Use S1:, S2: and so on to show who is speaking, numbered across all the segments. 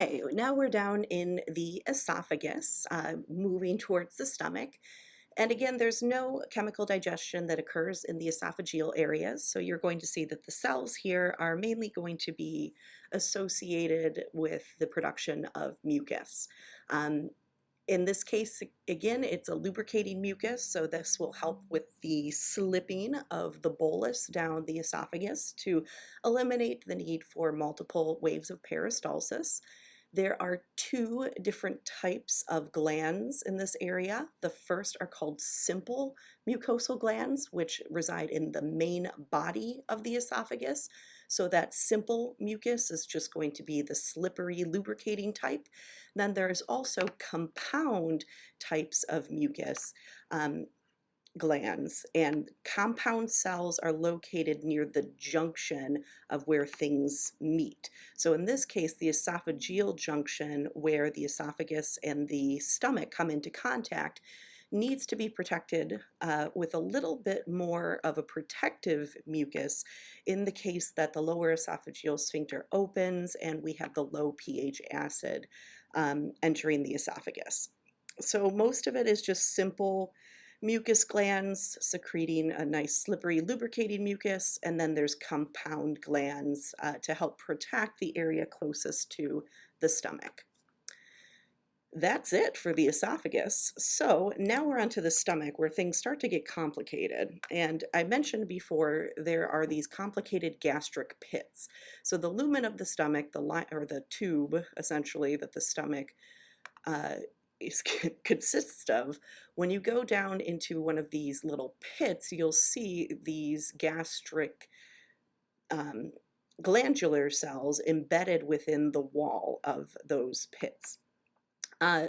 S1: Okay, now we're down in the esophagus, moving towards the stomach. And again, there's no chemical digestion that occurs in the esophageal areas. So you're going to see that the cells here are mainly going to be associated with the production of mucus. Um, in this case, again, it's a lubricating mucus, so this will help with the slipping of the bolus down the esophagus to eliminate the need for multiple waves of peristalsis. There are two different types of glands in this area. The first are called simple mucosal glands, which reside in the main body of the esophagus. So that simple mucus is just going to be the slippery, lubricating type. Then there's also compound types of mucus. Glands, and compound cells are located near the junction of where things meet. So in this case, the esophageal junction, where the esophagus and the stomach come into contact, needs to be protected with a little bit more of a protective mucus in the case that the lower esophageal sphincter opens and we have the low pH acid entering the esophagus. So most of it is just simple mucus glands secreting a nice slippery lubricating mucus, and then there's compound glands to help protect the area closest to the stomach. That's it for the esophagus. So now we're onto the stomach where things start to get complicated. And I mentioned before there are these complicated gastric pits. So the lumen of the stomach, the tube essentially that the stomach consists of, when you go down into one of these little pits, you'll see these gastric glandular cells embedded within the wall of those pits.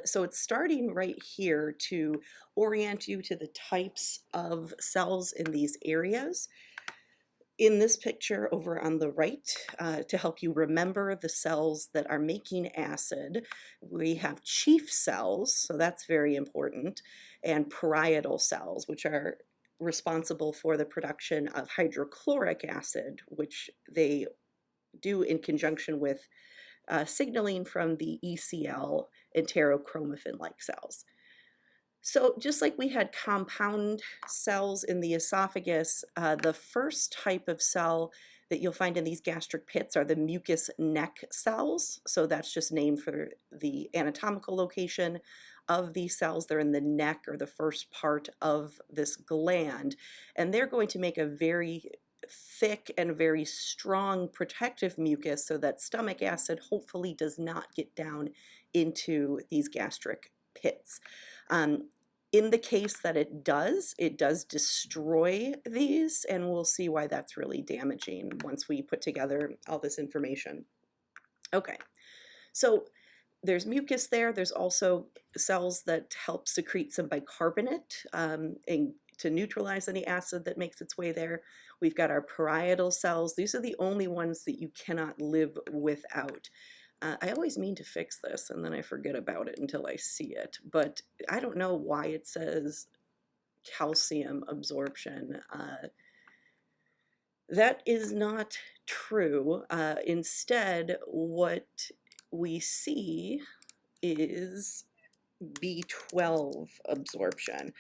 S1: So it's starting right here to orient you to the types of cells in these areas. In this picture over on the right, to help you remember the cells that are making acid, we have chief cells, so that's very important, and parietal cells, which are responsible for the production of hydrochloric acid, which they do in conjunction with signaling from the ECL enterochromaffin-like cells. So just like we had compound cells in the esophagus, the first type of cell that you'll find in these gastric pits are the mucus neck cells. So that's just named for the anatomical location of these cells. They're in the neck, or the first part of this gland, and they're going to make a very thick and very strong protective mucus so that stomach acid hopefully does not get down into these gastric pits. In the case that it does destroy these, and we'll see why that's really damaging once we put together all this information. Okay, so there's mucus there. There's also cells that help secrete some bicarbonate and to neutralize any acid that makes its way there. We've got our parietal cells. These are the only ones that you cannot live without. I always mean to fix this and then I forget about it until I see it, but I don't know why it says calcium absorption. That is not true. Instead, what we see is B12 absorption.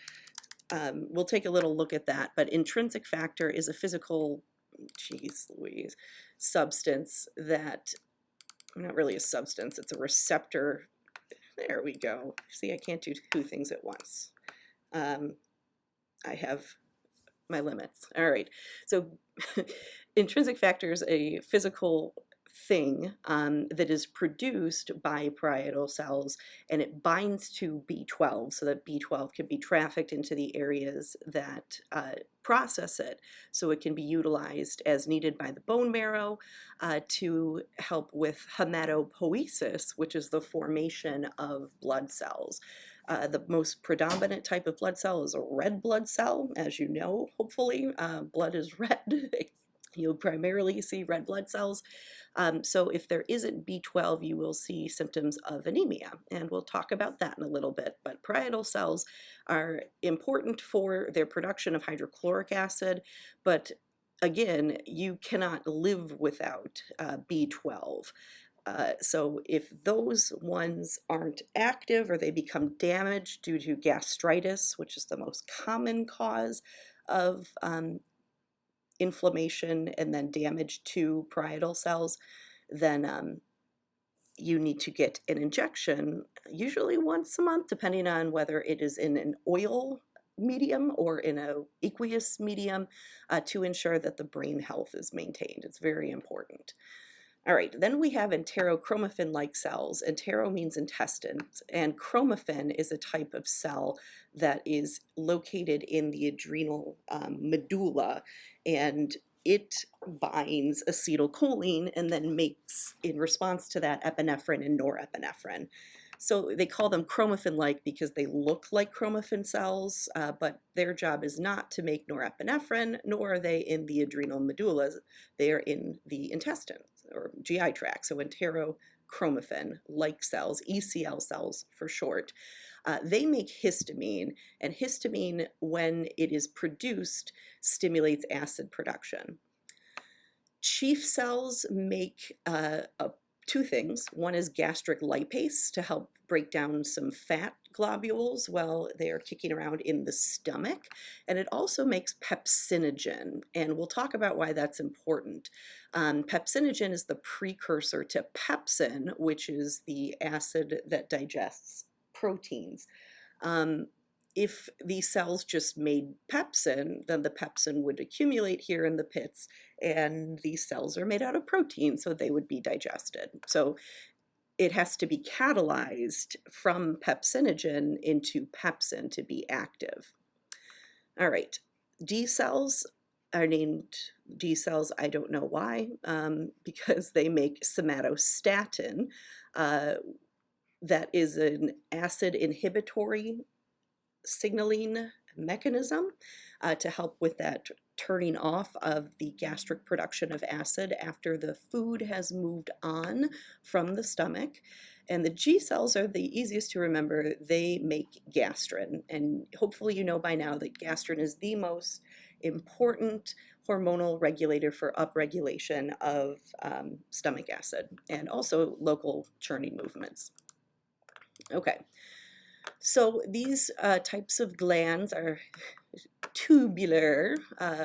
S1: We'll take a little look at that, but intrinsic factor is a physical, geez Louise, substance that, not really a substance, it's a receptor. There we go. See, I can't do two things at once. I have my limits. All right, so intrinsic factor is a physical thing that is produced by parietal cells, and it binds to B12 so that B12 can be trafficked into the areas that process it, so it can be utilized as needed by the bone marrow to help with hematopoiesis, which is the formation of blood cells. The most predominant type of blood cell is a red blood cell, as you know, hopefully. Blood is red. You'll primarily see red blood cells. So if there isn't B12, you will see symptoms of anemia, and we'll talk about that in a little bit. But parietal cells are important for their production of hydrochloric acid, but again, you cannot live without B12. So if those ones aren't active or they become damaged due to gastritis, which is the most common cause of inflammation and then damage to parietal cells, then you need to get an injection, usually once a month, depending on whether it is in an oil medium or in a aqueous medium, to ensure that the brain health is maintained. It's very important. All right, then we have enterochromaffin-like cells. Entero means intestines, and chromaffin is a type of cell that is located in the adrenal medulla, and it binds acetylcholine and then makes, in response to that, epinephrine and norepinephrine. So they call them chromaffin-like because they look like chromaffin cells, but their job is not to make norepinephrine, nor are they in the adrenal medulla. They are in the intestines or GI tract. So enterochromaffin-like cells, ECL cells for short, they make histamine, and histamine, when it is produced, stimulates acid production. Chief cells make two things. One is gastric lipase to help break down some fat globules while they are kicking around in the stomach. And it also makes pepsinogen. And we'll talk about why that's important. Pepsinogen is the precursor to pepsin, which is the acid that digests proteins. If these cells just made pepsin, then the pepsin would accumulate here in the pits, and these cells are made out of protein, so they would be digested. So it has to be catalyzed from pepsinogen into pepsin to be active. All right, D cells are named D cells, I don't know why, because they make somatostatin. That is an acid inhibitory signaling mechanism to help with that turning off of the gastric production of acid after the food has moved on from the stomach. And the G cells are the easiest to remember. They make gastrin, and hopefully you know by now that gastrin is the most important hormonal regulator for upregulation of stomach acid and also local churning movements. Okay. So these types of glands are tubular,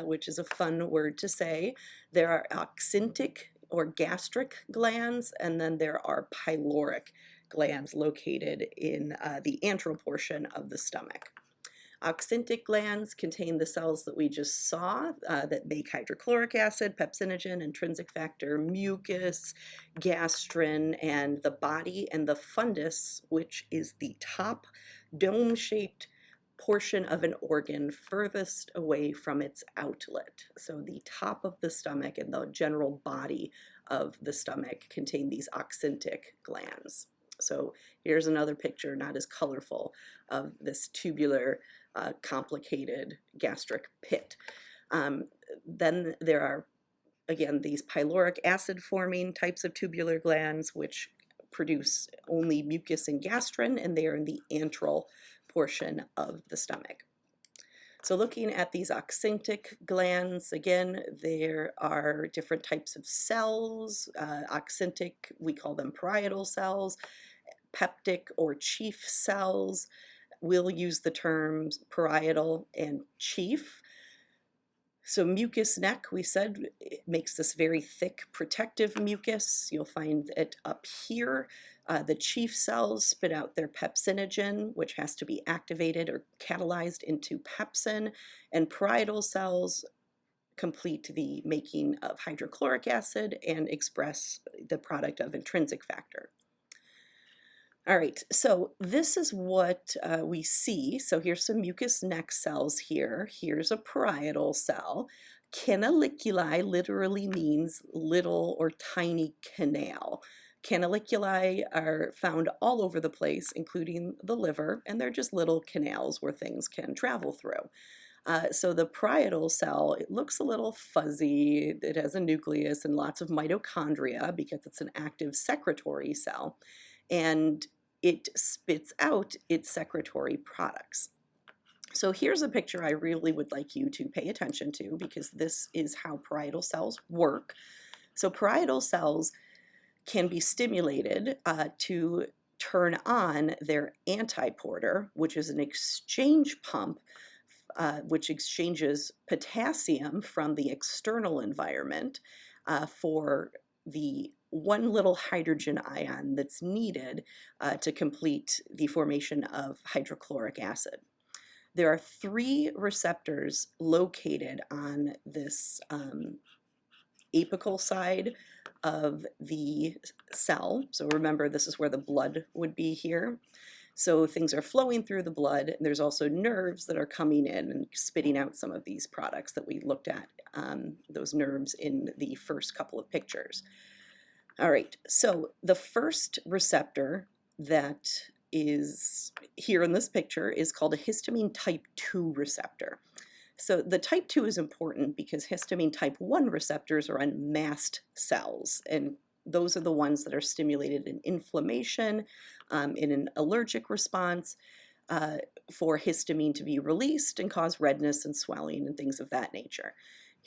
S1: which is a fun word to say. There are oxyntic or gastric glands, and then there are pyloric glands located in the antral portion of the stomach. Oxyntic glands contain the cells that we just saw that make hydrochloric acid, pepsinogen, intrinsic factor, mucus, gastrin, and the body and the fundus, which is the top dome-shaped portion of an organ furthest away from its outlet. So the top of the stomach and the general body of the stomach contain these oxyntic glands. So here's another picture, not as colorful, of this tubular complicated gastric pit. Then there are, again, these pyloric acid forming types of tubular glands, which produce only mucus and gastrin, and they are in the antral portion of the stomach. So looking at these oxyntic glands, again, there are different types of cells. Oxyntic, we call them parietal cells. Peptic or chief cells, we'll use the terms parietal and chief. So mucus neck, we said, it makes this very thick protective mucus. You'll find it up here. The chief cells spit out their pepsinogen, which has to be activated or catalyzed into pepsin, and parietal cells complete the making of hydrochloric acid and express the product of intrinsic factor. All right, so this is what we see. So here's some mucus neck cells here. Here's a parietal cell. Canaliculi literally means little or tiny canal. Canaliculi are found all over the place, including the liver, and they're just little canals where things can travel through. So the parietal cell, it looks a little fuzzy. It has a nucleus and lots of mitochondria because it's an active secretory cell, and it spits out its secretory products. So here's a picture I really would like you to pay attention to, because this is how parietal cells work. So parietal cells can be stimulated to turn on their antiporter, which is an exchange pump which exchanges potassium from the external environment for the one little hydrogen ion that's needed to complete the formation of hydrochloric acid. There are 3 receptors located on this apical side of the cell. So remember, this is where the blood would be here. So things are flowing through the blood, and there's also nerves that are coming in and spitting out some of these products that we looked at, those nerves in the first couple of pictures. All right, so the first receptor that is here in this picture is called a histamine type 2 receptor. So the type 2 is important because histamine type 1 receptors are on mast cells, and those are the ones that are stimulated in inflammation, in an allergic response, for histamine to be released and cause redness and swelling and things of that nature.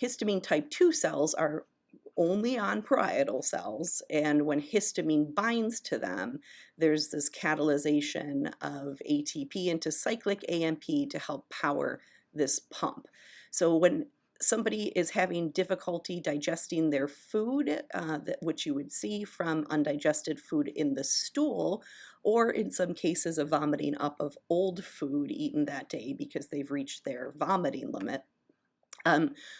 S1: Histamine type 2 cells are only on parietal cells, and when histamine binds to them, there's this catalyzation of ATP into cyclic AMP to help power this pump. So when somebody is having difficulty digesting their food, which you would see from undigested food in the stool, or in some cases of vomiting up of old food eaten that day because they've reached their vomiting limit,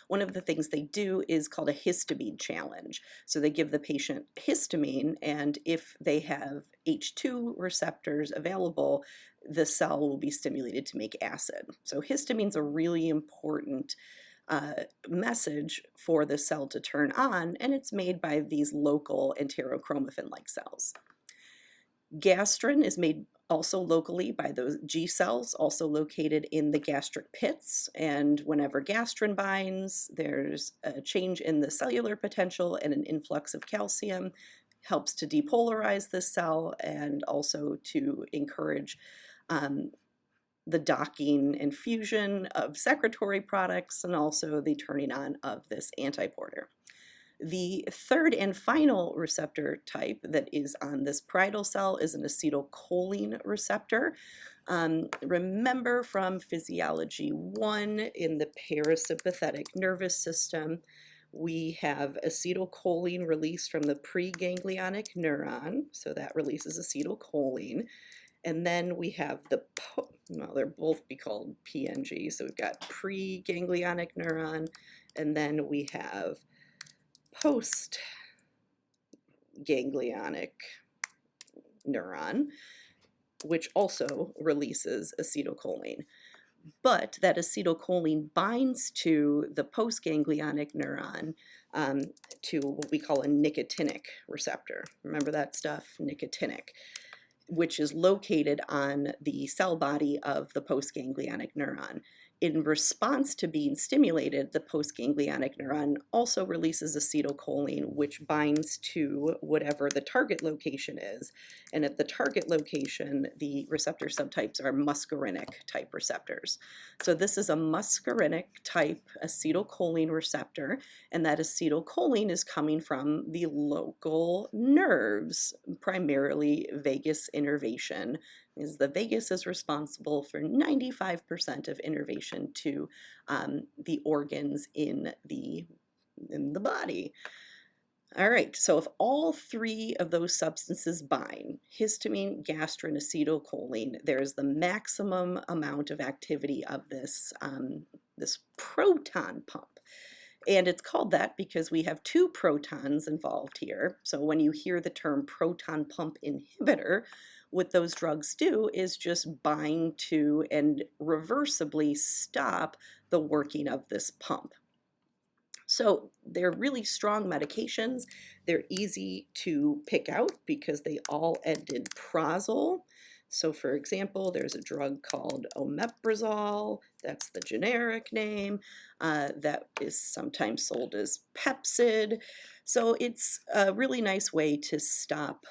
S1: one of the things they do is called a histamine challenge. So they give the patient histamine, and if they have H2 receptors available, the cell will be stimulated to make acid. So histamine's a really important message for the cell to turn on, and it's made by these local enterochromaffin-like cells. Gastrin is made also locally by those G cells, also located in the gastric pits, and whenever gastrin binds, there's a change in the cellular potential and an influx of calcium, helps to depolarize the cell and also to encourage the docking and fusion of secretory products and also the turning on of this antiporter. The third and final receptor type that is on this parietal cell is an acetylcholine receptor. Remember from Physiology 1 in the parasympathetic nervous system, we have acetylcholine released from the preganglionic neuron, so that releases acetylcholine. And then we have they're both be called PNG, so we've got preganglionic neuron, and then we have post-ganglionic neuron, which also releases acetylcholine. But that acetylcholine binds to the postganglionic neuron to what we call a nicotinic receptor. Remember that stuff? Nicotinic, which is located on the cell body of the postganglionic neuron. In response to being stimulated, the postganglionic neuron also releases acetylcholine, which binds to whatever the target location is. And at the target location, the receptor subtypes are muscarinic type receptors. So this is a muscarinic type acetylcholine receptor, and that acetylcholine is coming from the local nerves, primarily vagus innervation. The vagus is responsible for 95% of innervation to the organs in the body. All right, so if all 3 of those substances bind, histamine, gastrin, acetylcholine, there's the maximum amount of activity of this, this proton pump. And it's called that because we have 2 protons involved here. So when you hear the term proton pump inhibitor, what those drugs do is just bind to and reversibly stop the working of this pump. So they're really strong medications. They're easy to pick out because they all end in prozol. So for example, there's a drug called omeprazole, that's the generic name, that is sometimes sold as Pepsid. So it's a really nice way to stop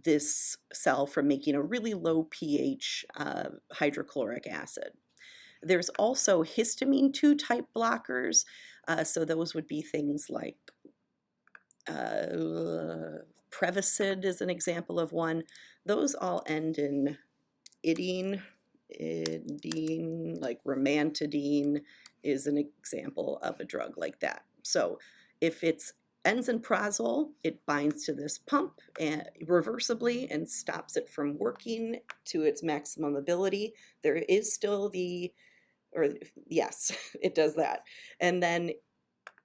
S1: this cell from making a really low pH hydrochloric acid. There's also histamine 2 type blockers, so those would be things like Prevacid is an example of one. Those all end in idine, like Romantidine is an example of a drug like that. So if it's ends in prazole, it binds to this pump and reversibly and stops it from working to its maximum ability. There is still yes, it does that. And then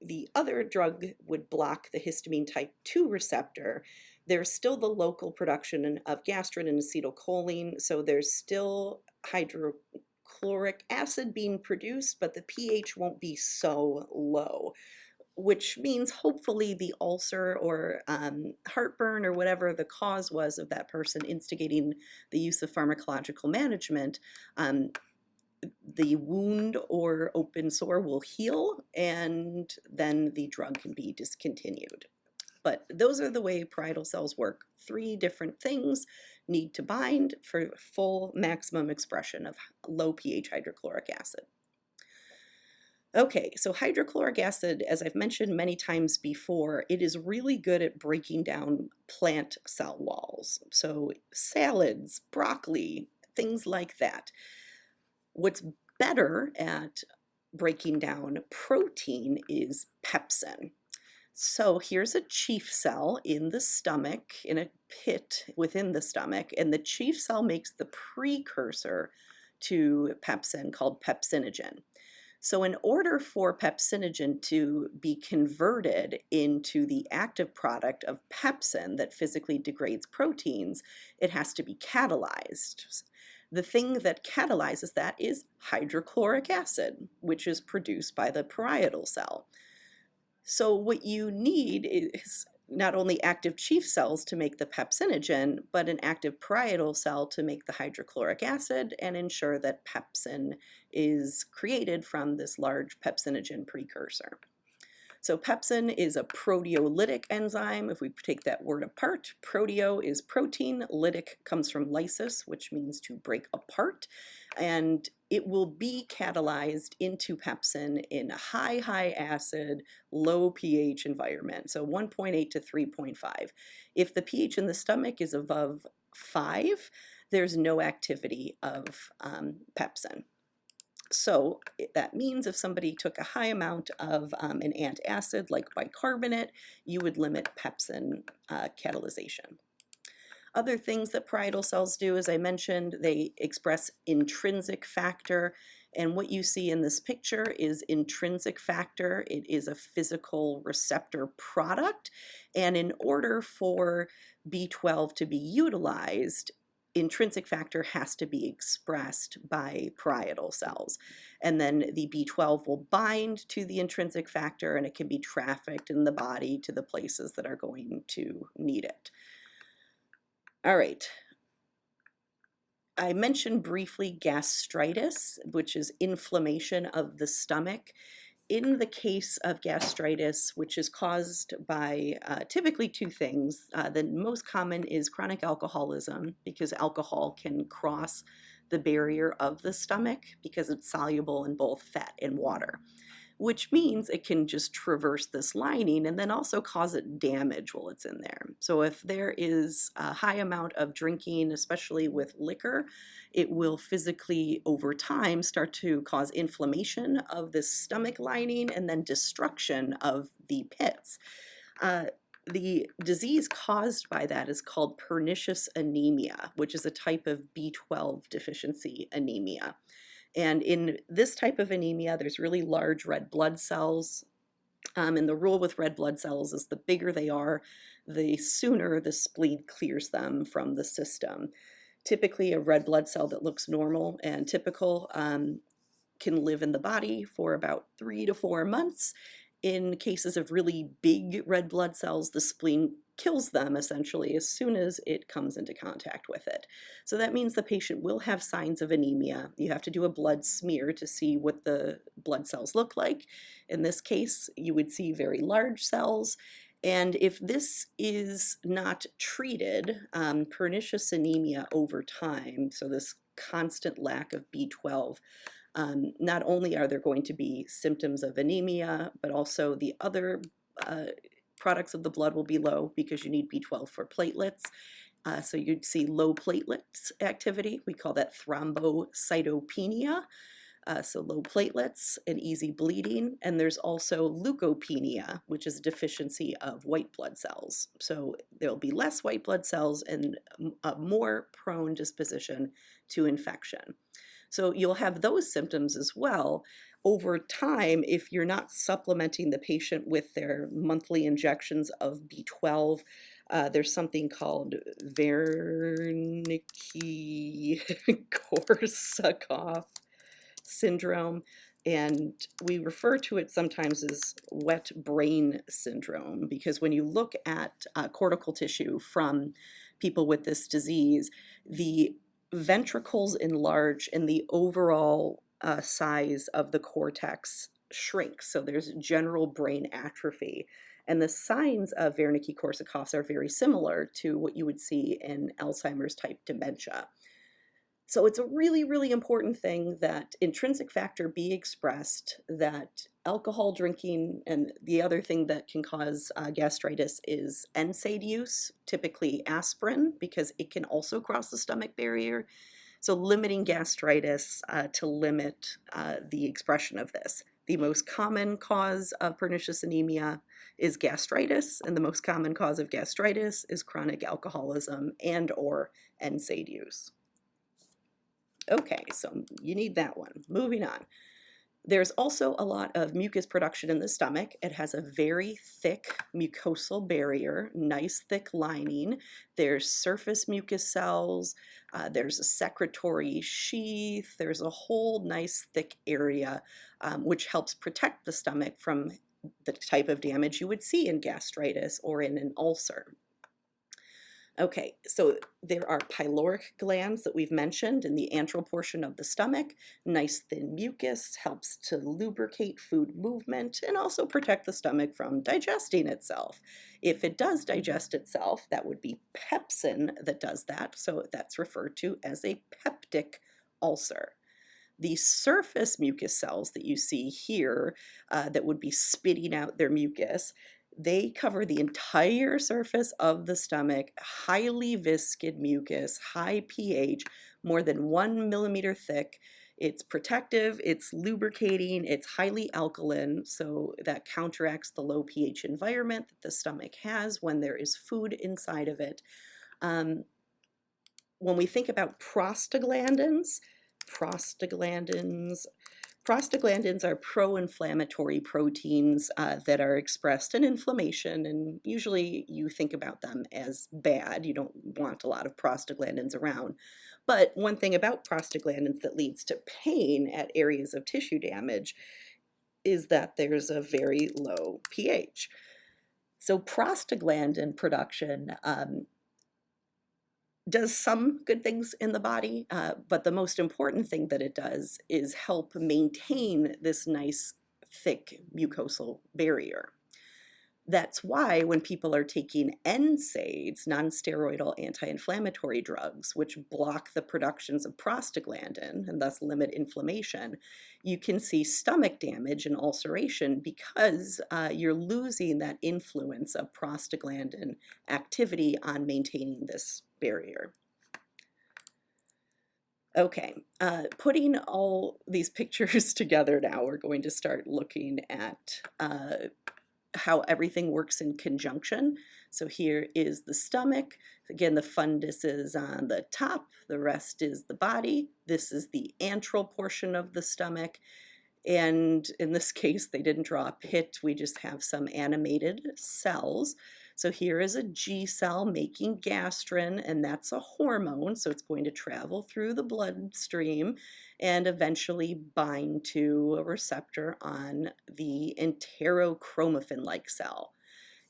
S1: the other drug would block the histamine type 2 receptor. There's still the local production of gastrin and acetylcholine, so there's still hydrochloric acid being produced, but the pH won't be so low, which means hopefully the ulcer or heartburn or whatever the cause was of that person instigating the use of pharmacological management, the wound or open sore will heal, and then the drug can be discontinued. But those are the way parietal cells work. 3 different things need to bind for full maximum expression of low pH hydrochloric acid. Okay, so hydrochloric acid, as I've mentioned many times before, it is really good at breaking down plant cell walls. So salads, broccoli, things like that. What's better at breaking down protein is pepsin. So here's a chief cell in the stomach, in a pit within the stomach, and the chief cell makes the precursor to pepsin called pepsinogen. So in order for pepsinogen to be converted into the active product of pepsin that physically degrades proteins, it has to be catalyzed. The thing that catalyzes that is hydrochloric acid, which is produced by the parietal cell. So what you need is not only active chief cells to make the pepsinogen, but an active parietal cell to make the hydrochloric acid and ensure that pepsin is created from this large pepsinogen precursor. So pepsin is a proteolytic enzyme. If we take that word apart, proteo is protein, lytic comes from lysis, which means to break apart, and it will be catalyzed into pepsin in a high acid, low pH environment, so 1.8 to 3.5. If the pH in the stomach is above 5, there's no activity of pepsin. So that means if somebody took a high amount of an antacid like bicarbonate, you would limit pepsin catalyzation. Other things that parietal cells do, as I mentioned, they express intrinsic factor. And what you see in this picture is intrinsic factor. It is a physical receptor product. And in order for B12 to be utilized, intrinsic factor has to be expressed by parietal cells. And then the B12 will bind to the intrinsic factor, and it can be trafficked in the body to the places that are going to need it. All right. I mentioned briefly gastritis, which is inflammation of the stomach. In the case of gastritis, which is caused by typically 2 things, the most common is chronic alcoholism, because alcohol can cross the barrier of the stomach because it's soluble in both fat and water, which means it can just traverse this lining and then also cause it damage while it's in there. So if there is a high amount of drinking, especially with liquor, it will physically, over time, start to cause inflammation of the stomach lining and then destruction of the pits. The disease caused by that is called pernicious anemia, which is a type of B12 deficiency anemia. And in this type of anemia, there's really large red blood cells. And the rule with red blood cells is the bigger they are, the sooner the spleen clears them from the system. Typically, a red blood cell that looks normal and typical can live in the body for about 3 to 4 months. In cases of really big red blood cells, the spleen kills them essentially as soon as it comes into contact with it. So that means the patient will have signs of anemia. You have to do a blood smear to see what the blood cells look like. In this case, you would see very large cells. And if this is not treated, pernicious anemia over time, so this constant lack of B12, not only are there going to be symptoms of anemia, but also the other products of the blood will be low because you need B12 for platelets. So you'd see low platelets activity. We call that thrombocytopenia. So low platelets and easy bleeding. And there's also leukopenia, which is a deficiency of white blood cells. So there'll be less white blood cells and a more prone disposition to infection. So you'll have those symptoms as well. Over time, if you're not supplementing the patient with their monthly injections of B12, there's something called Wernicke-Korsakoff syndrome, and we refer to it sometimes as wet brain syndrome, because when you look at cortical tissue from people with this disease, the ventricles enlarge and the overall size of the cortex shrinks. So there's general brain atrophy. And the signs of Wernicke-Korsakoff's are very similar to what you would see in Alzheimer's type dementia. So it's a really, really important thing that intrinsic factor be expressed, that alcohol drinking, and the other thing that can cause gastritis is NSAID use, typically aspirin, because it can also cross the stomach barrier. So limiting gastritis to limit the expression of this. The most common cause of pernicious anemia is gastritis, and the most common cause of gastritis is chronic alcoholism and or NSAID use. Okay, so you need that one. Moving on. There's also a lot of mucus production in the stomach. It has a very thick mucosal barrier, nice thick lining. There's surface mucus cells. There's a secretory sheath. There's a whole nice thick area which helps protect the stomach from the type of damage you would see in gastritis or in an ulcer. Okay, so there are pyloric glands that we've mentioned in the antral portion of the stomach. Nice thin mucus helps to lubricate food movement and also protect the stomach from digesting itself. If it does digest itself, that would be pepsin that does that, so that's referred to as a peptic ulcer. The surface mucus cells that you see here that would be spitting out their mucus, they cover the entire surface of the stomach, highly viscid mucus, high pH, more than 1 millimeter thick. It's protective, it's lubricating, it's highly alkaline, so that counteracts the low pH environment that the stomach has when there is food inside of it. When we think about prostaglandins are pro-inflammatory proteins that are expressed in inflammation, and usually you think about them as bad. You don't want a lot of prostaglandins around. But one thing about prostaglandins that leads to pain at areas of tissue damage is that there's a very low pH. So prostaglandin production does some good things in the body, but the most important thing that it does is help maintain this nice, thick mucosal barrier. That's why when people are taking NSAIDs, non-steroidal anti-inflammatory drugs, which block the productions of prostaglandin and thus limit inflammation, you can see stomach damage and ulceration because you're losing that influence of prostaglandin activity on maintaining this barrier. Okay, putting all these pictures together now, we're going to start looking at how everything works in conjunction. So here is the stomach. Again, the fundus is on the top, the rest is the body. This is the antral portion of the stomach. And in this case, they didn't draw a pit, we just have some animated cells. So here is a G cell making gastrin, and that's a hormone, so it's going to travel through the bloodstream and eventually bind to a receptor on the enterochromaffin-like cell.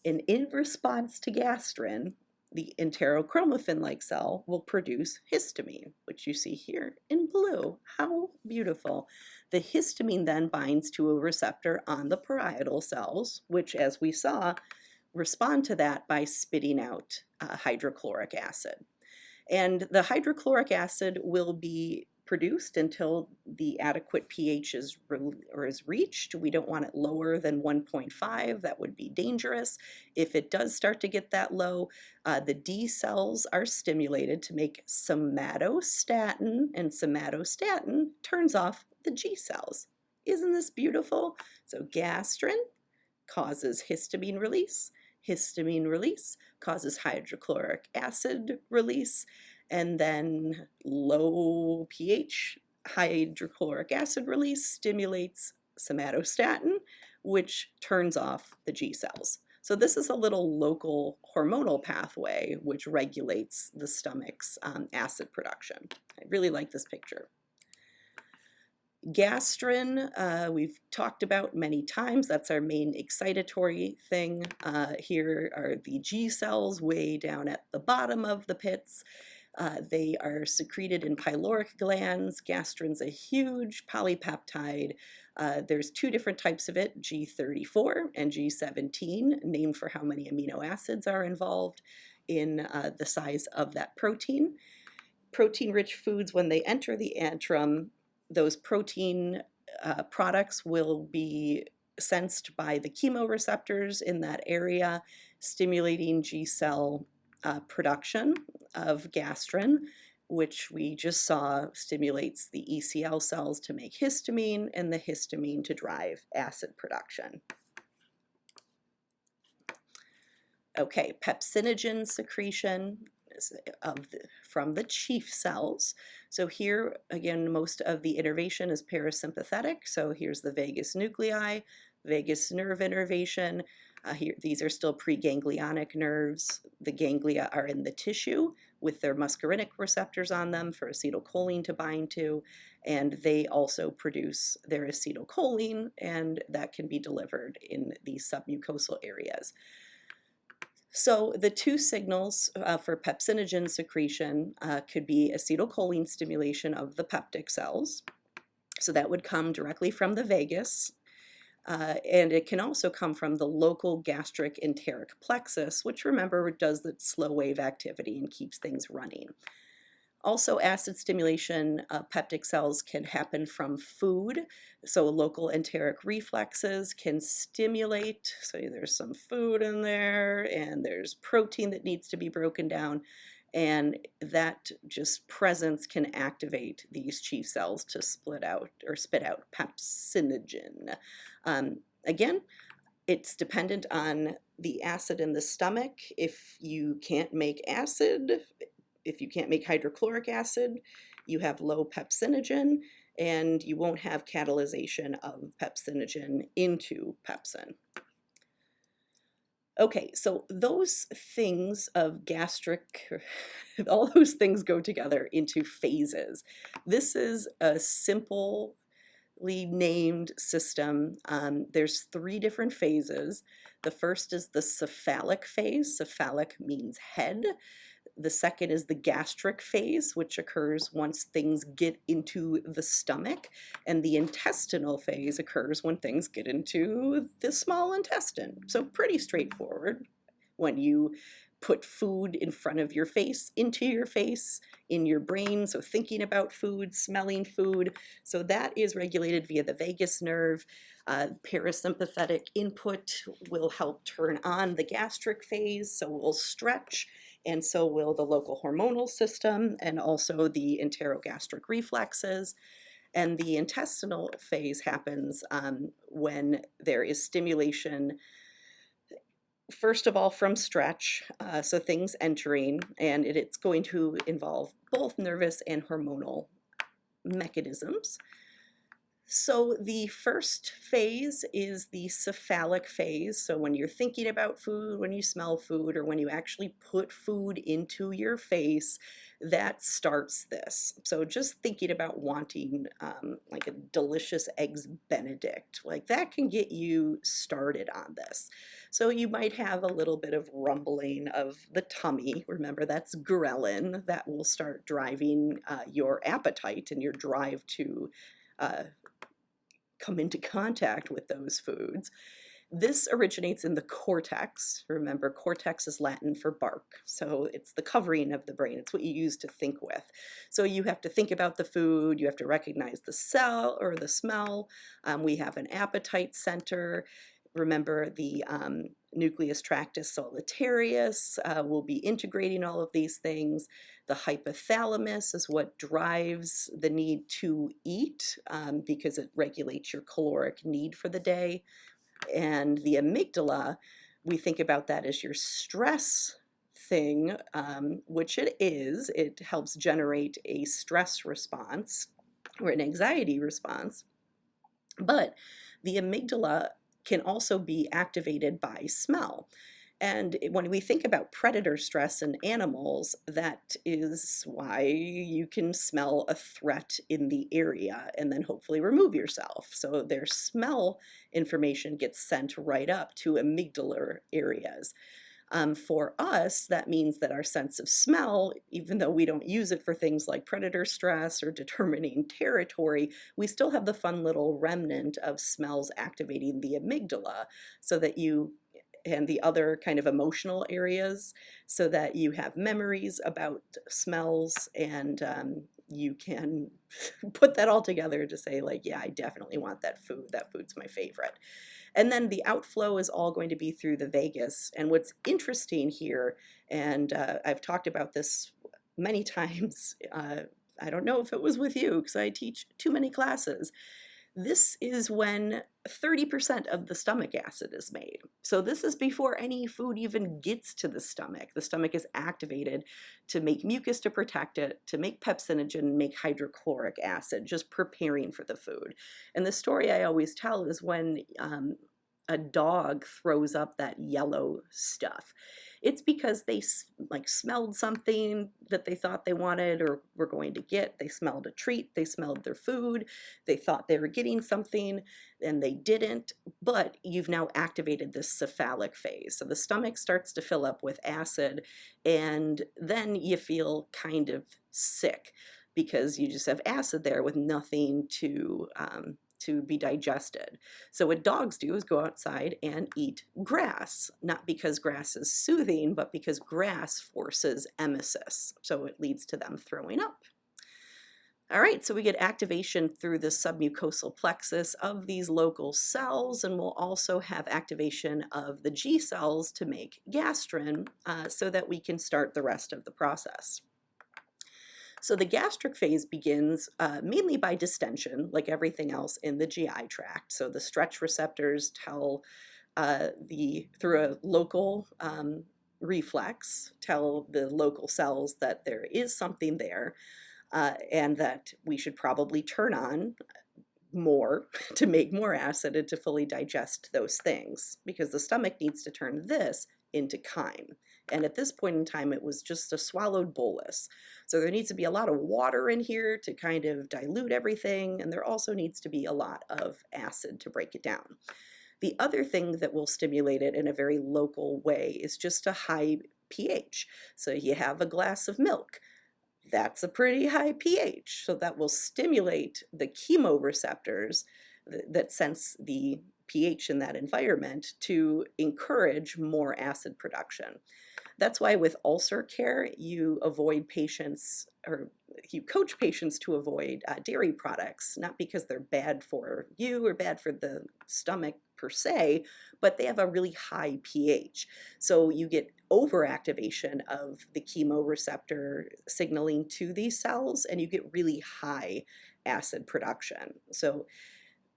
S1: And in response to gastrin, the enterochromaffin-like cell will produce histamine, which you see here in blue. How beautiful. The histamine then binds to a receptor on the parietal cells, which, as we saw, respond to that by spitting out hydrochloric acid. And the hydrochloric acid will be produced until the adequate pH is reached. We don't want it lower than 1.5. That would be dangerous. If it does start to get that low, the D cells are stimulated to make somatostatin, and somatostatin turns off the G cells. Isn't this beautiful? So gastrin causes histamine release. Histamine release causes hydrochloric acid release, and then low pH hydrochloric acid release stimulates somatostatin, which turns off the G cells. So this is a little local hormonal pathway which regulates the stomach's acid production. I really like this picture. Gastrin, we've talked about many times. That's our main excitatory thing. Here are the G cells way down at the bottom of the pits. They are secreted in pyloric glands. Gastrin's a huge polypeptide. There's two different types of it, G34 and G17, named for how many amino acids are involved in the size of that protein. Protein-rich foods, when they enter the antrum, those protein products will be sensed by the chemoreceptors in that area, stimulating G cell production of gastrin, which we just saw stimulates the ECL cells to make histamine, and the histamine to drive acid production. Okay, pepsinogen secretion from the chief cells. So here, again, most of the innervation is parasympathetic. So here's the vagus nuclei, vagus nerve innervation. Here, these are still preganglionic nerves. The ganglia are in the tissue with their muscarinic receptors on them for acetylcholine to bind to, and they also produce their acetylcholine, and that can be delivered in the submucosal areas. So the two signals for pepsinogen secretion could be acetylcholine stimulation of the peptic cells. So that would come directly from the vagus. And it can also come from the local gastric enteric plexus, which, remember, does the slow wave activity and keeps things running. Also, acid stimulation of peptic cells can happen from food. So local enteric reflexes can stimulate. So there's some food in there, and there's protein that needs to be broken down. And that just presence can activate these chief cells to split out or spit out pepsinogen. Again, it's dependent on the acid in the stomach. If you can't make acid, if you can't make hydrochloric acid, you have low pepsinogen, and you won't have catalyzation of pepsinogen into pepsin. Okay, so those things of gastric, all those things go together into phases. This is a simply named system. There's three different phases. The first is the cephalic phase. Cephalic means head. The second is the gastric phase, which occurs once things get into the stomach. And the intestinal phase occurs when things get into the small intestine. So pretty straightforward. When you put food in front of your face, into your face, in your brain, so thinking about food, smelling food. So that is regulated via the vagus nerve. Parasympathetic input will help turn on the gastric phase, so we'll stretch, and so will the local hormonal system, and also the enterogastric reflexes. And the intestinal phase happens when there is stimulation, first of all, from stretch, so things entering, and it's going to involve both nervous and hormonal mechanisms. So the first phase is the cephalic phase. So when you're thinking about food, when you smell food, or when you actually put food into your face, that starts this. So just thinking about wanting like a delicious Eggs Benedict, like that can get you started on this. So you might have a little bit of rumbling of the tummy. Remember, that's ghrelin that will start driving your appetite and your drive to come into contact with those foods. This originates in the cortex. Remember, cortex is Latin for bark. So it's the covering of the brain. It's what you use to think with. So you have to think about the food. You have to recognize the smell or the smell. We have an appetite center. Remember, the nucleus tractus solitarius will be integrating all of these things. The hypothalamus is what drives the need to eat because it regulates your caloric need for the day. And the amygdala, we think about that as your stress thing, which it is. It helps generate a stress response or an anxiety response. But the amygdala can also be activated by smell. And when we think about predator stress in animals, that is why you can smell a threat in the area and then hopefully remove yourself. So their smell information gets sent right up to amygdalar areas. For us, that means that our sense of smell, even though we don't use it for things like predator stress or determining territory, we still have the fun little remnant of smells activating the amygdala so that you and the other kind of emotional areas so that you have memories about smells and you can put that all together to say like, yeah, I definitely want that food. That food's my favorite. And then the outflow is all going to be through the vagus. And what's interesting here, and I've talked about this many times, I don't know if it was with you because I teach too many classes. This is when 30% of the stomach acid is made. So this is before any food even gets to the stomach. The stomach is activated to make mucus to protect it, to make pepsinogen, make hydrochloric acid, just preparing for the food. And the story I always tell is when a dog throws up that yellow stuff. It's because they smelled something that they thought they wanted or were going to get. They smelled a treat, they smelled their food, they thought they were getting something and they didn't, but you've now activated this cephalic phase. So the stomach starts to fill up with acid and then you feel kind of sick because you just have acid there with nothing to be digested. So what dogs do is go outside and eat grass, not because grass is soothing, but because grass forces emesis. So it leads to them throwing up. All right, so we get activation through the submucosal plexus of these local cells, and we'll also have activation of the G cells to make gastrin so that we can start the rest of the process. So the gastric phase begins mainly by distension, like everything else in the GI tract. So the stretch receptors tell through a local reflex, tell the local cells that there is something there and that we should probably turn on more to make more acid and to fully digest those things because the stomach needs to turn this into chyme. And at this point in time, it was just a swallowed bolus. So there needs to be a lot of water in here to kind of dilute everything. And there also needs to be a lot of acid to break it down. The other thing that will stimulate it in a very local way is just a high pH. So you have a glass of milk. That's a pretty high pH. So that will stimulate the chemoreceptors that sense the pH in that environment to encourage more acid production. That's why with ulcer care, you avoid patients or you coach patients to avoid dairy products, not because they're bad for you or bad for the stomach per se, but they have a really high pH. So you get overactivation of the chemoreceptor signaling to these cells, and you get really high acid production. So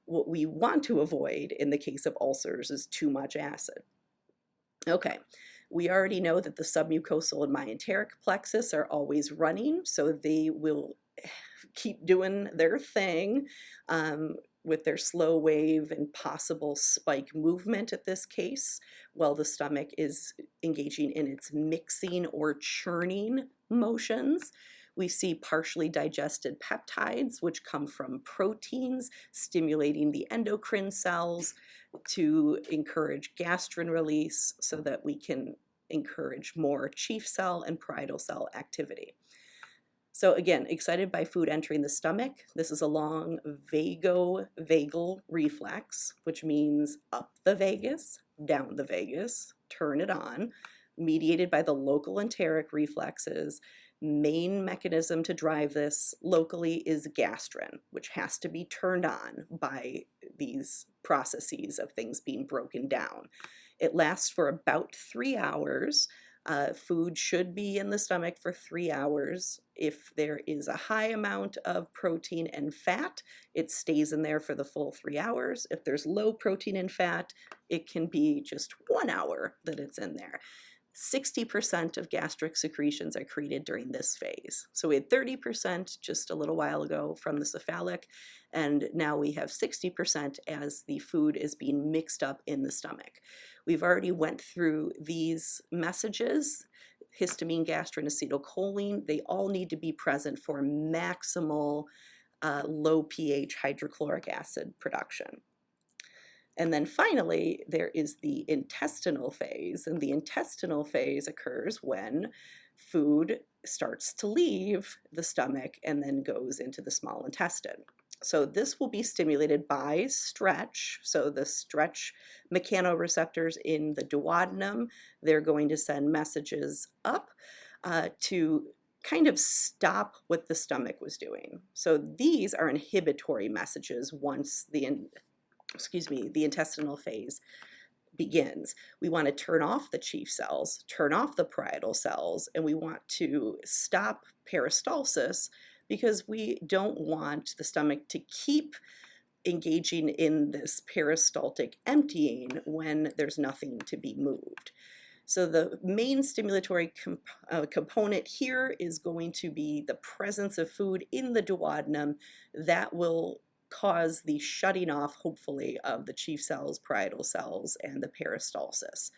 S1: what we want to avoid in the case of ulcers is too much acid. Okay. We already know that the submucosal and myenteric plexus are always running, so they will keep doing their thing with their slow wave and possible spike movement at this case, while the stomach is engaging in its mixing or churning motions. We see partially digested peptides, which come from proteins, stimulating the endocrine cells to encourage gastrin release so that we can encourage more chief cell and parietal cell activity. So again, excited by food entering the stomach. This is a long vagovagal reflex, which means up the vagus, down the vagus, turn it on, mediated by the local enteric reflexes. Main mechanism to drive this locally is gastrin, which has to be turned on by these processes of things being broken down. It lasts for about 3 hours. Food should be in the stomach for 3 hours. If there is a high amount of protein and fat, it stays in there for the full 3 hours. If there's low protein and fat, it can be just 1 hour that it's in there. 60% of gastric secretions are created during this phase. So we had 30% just a little while ago from the cephalic, and now we have 60% as the food is being mixed up in the stomach. We've already went through these messages, histamine, gastrin, acetylcholine. They all need to be present for maximal low pH hydrochloric acid production. And then finally, there is the intestinal phase, and the intestinal phase occurs when food starts to leave the stomach and then goes into the small intestine. So this will be stimulated by stretch. So the stretch mechanoreceptors in the duodenum, they're going to send messages up to kind of stop what the stomach was doing. So these are inhibitory messages once the intestinal phase begins. We want to turn off the chief cells, turn off the parietal cells, and we want to stop peristalsis because we don't want the stomach to keep engaging in this peristaltic emptying when there's nothing to be moved. So the main stimulatory component here is going to be the presence of food in the duodenum that will cause the shutting off, hopefully, of the chief cells, parietal cells, and the peristalsis.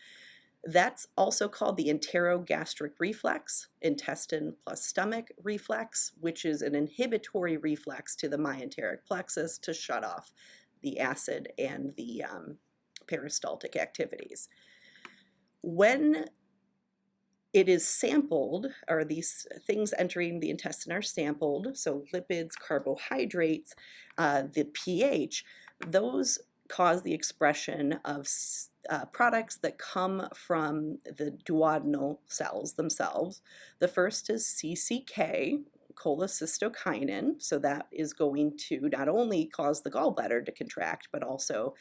S1: That's also called the enterogastric reflex, intestine plus stomach reflex, which is an inhibitory reflex to the myenteric plexus to shut off the acid and the peristaltic activities. When it is sampled, or these things entering the intestine are sampled, so lipids, carbohydrates, the pH, those cause the expression of products that come from the duodenal cells themselves. The first is CCK, cholecystokinin, so that is going to not only cause the gallbladder to contract, but also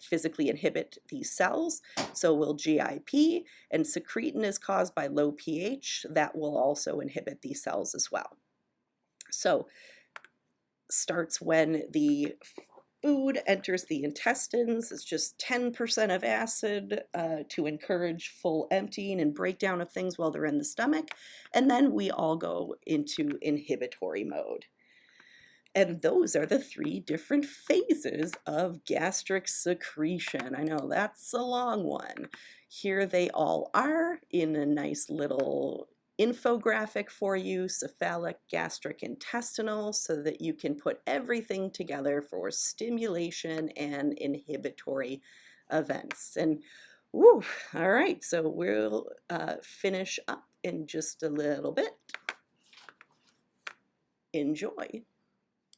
S1: physically inhibit these cells. So will GIP, and secretin is caused by low pH. That will also inhibit these cells as well. So starts when the food enters the intestines. It's just 10% of acid to encourage full emptying and breakdown of things while they're in the stomach. And then we all go into inhibitory mode. And those are the 3 different phases of gastric secretion. I know that's a long one. Here they all are in a nice little infographic for you, cephalic, gastric, intestinal, so that you can put everything together for stimulation and inhibitory events. And woo, all right, so we'll finish up in just a little bit. Enjoy.